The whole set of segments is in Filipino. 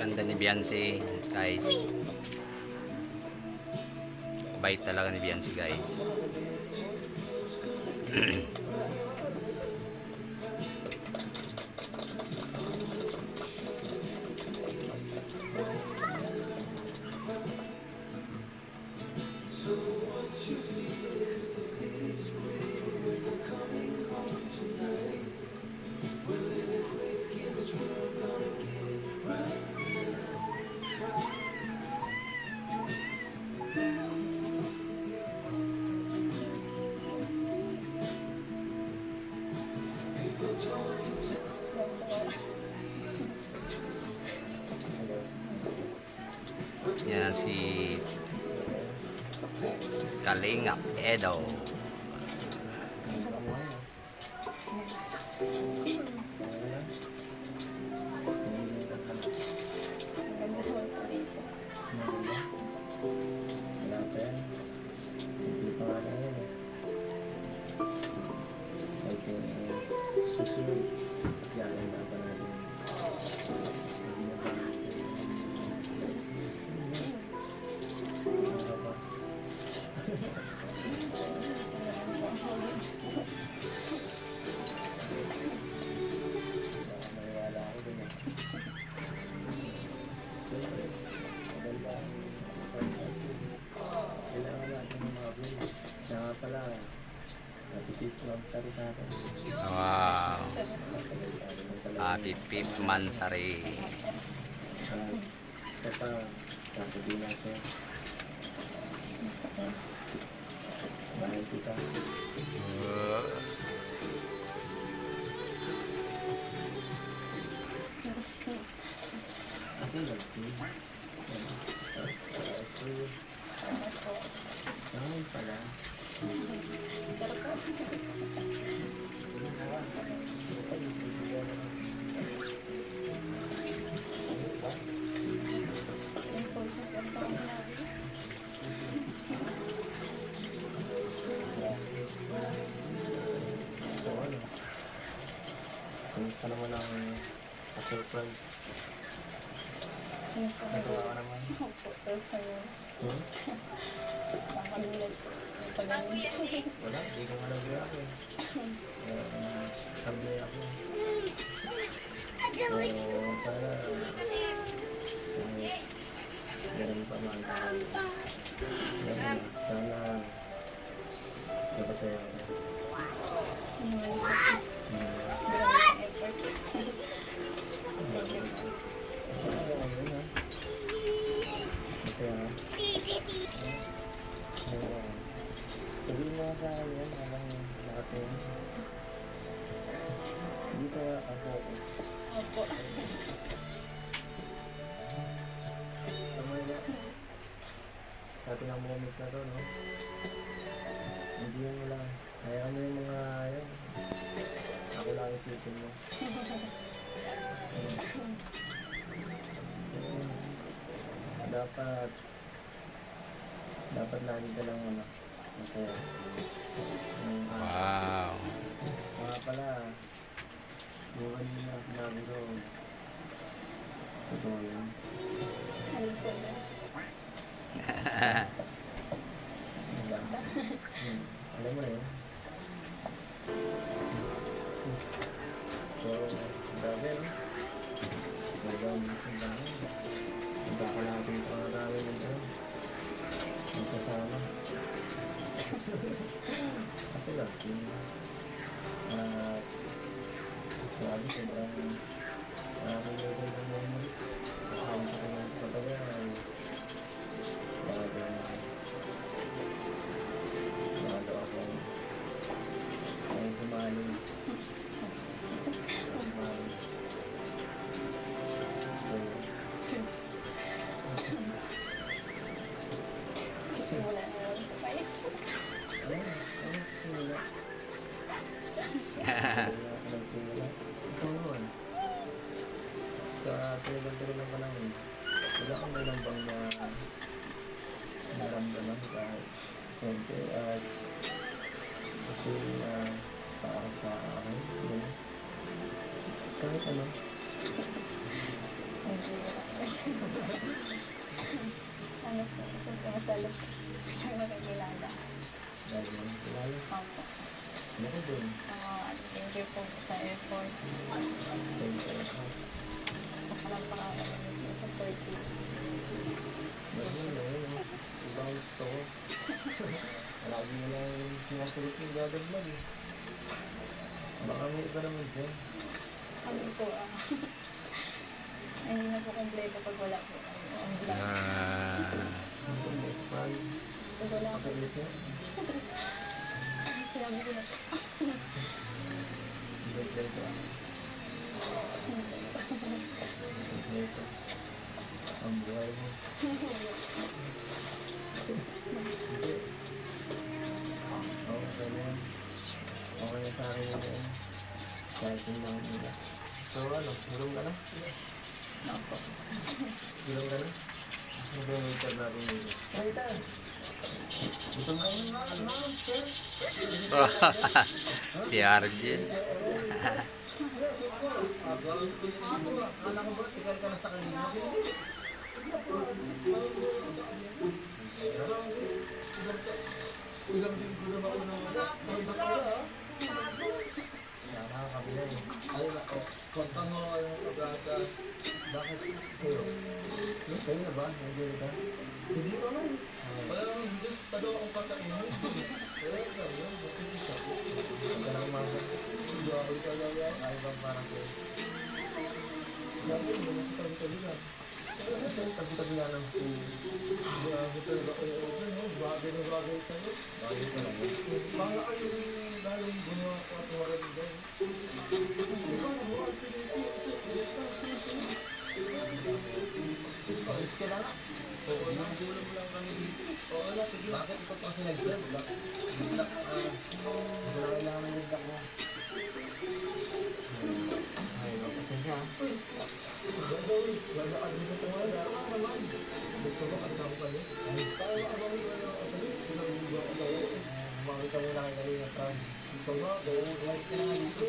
Napakaganda ni Beyonce, guys. Bait talaga ni Beyonce, guys. Yan si Kalingap Edo. Susunod, siyalan na pa natin. Maniwala ako din eh. Kailangan natin ng mga vlog. Siya nga pala, natitip lang sa atin. Wow. Happy 5th Mansari. Isa pa, sasabihin natin. Mahal kita. Kasi nag-team. Saan pala? So ano? Kumusta naman ang surprise? Nagawa ka naman? Wala, hindi ko nga nag-react eh. Sabi ako. So, sana meron pa man. Sana napasaya ako. Masaya ka? Sabihin mo sa akin yan habang nakatingin. Hindi ka ka-focus. Opo. Tama na. Sa ating ang moment na to, no? Hindi mo lang. Hayaan mo yung mga yun. Ako lang isipin mo. Dapat lagi ka lang ano. Masaya. Wow. Mga pala, yung kanina sinabi ko, totoo yun. Alam ko na. Alam mo na yun. So, grabe no? Sobrang dami. Magkakalapin pa nga namin ng ano. Magkasama. Kasi lang, grabe sobrang maraming meron ng memories. Kasama ko ng patagal. Bago akong humaling. Simula na lang sa kayo. Ikaw naman. Sa pinagdala ng panahon, wala kang dalang bang naramdaman kahit konti at kasi para sa akin, yun. Kahit ano. Hindi ko ano po, masalo po. Siyang nakikilala. Dahil mo kilala. Opo. Ano ko dun? Thank you po sa effort. Thank you. Parang pangalan po sa 40. Ba't mo na yun? Iba ang gusto ko. Lagi mo lang sinasagot yung gagawin eh. Baka may iba naman siya. Kami po, hindi na po kompleto pag wala po. Ang vlog. Man, Pag wala po, pakalit niya. sinabi ko na po. Hindi ko ah. Ito. Ang buhay mo. Hindi. Okay na yan. Okay na sa akin yun yan. Kahit yung mga nila. So ano, gulong ka na? Opo. Gulong ka na? Ano ba yung waiter natin nila? Waiter! Gutom ka na, sir? Si Arjen. Anak ko ba, tikal ka na sa kanina? Ilang linggo na ako na wala. Nandang ka na, ha? Nakakabila eh. Ay, nako. Konta mo yung pag-asa. Bakit kayo? Kayo na ba? Nandiyo ka? Hindi pa man. Wala lang, just pa daw akong kakainin. Wala lang, yun. Bakit isa? Wala lang mga. Hindi ako talaga. Ay, bang parang kayo. Grabe, hindi na sa tabi-tabi lang. Wala na sa'yo, tabi-tabi nga lang. Grabe talaga kayo. Bagay na bagay sa'yo. Bagay talaga. Mga kayo lalong gumawa ko at waran doon. Ikaw mo, at alis ka na? Oo, nanggulo mo lang kami dito. Oo na, sige. Bakit ikaw pa kasi nag-serve? Hindi na kailangan ng good luck mo. Ay, pasensya ha. Wala ka dito ito. Wala ka naman. Gusto mo kanta ko pala. Ay, kaya ka bang wala ka pala? Ilang linggo ako sa'yo. Makita mo na kayo kanina, Fran. Gusto mo? Guys ka na dito.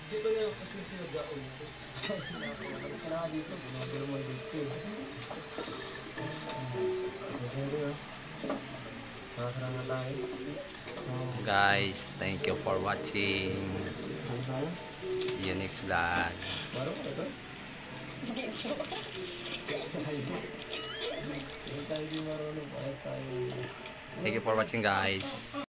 Kasi ba yan? Kasi sinagdaon ito. Guys ka na dito. Ginagawa mo dito. Pasensya rin ha. Sarang na tayo. So, Guys, thank you for watching. ano tayo? See you next vlog. Marunong ka ito? Hindi po. Hindi tayo di marunong. Bakit tayo? Thank you for watching, guys.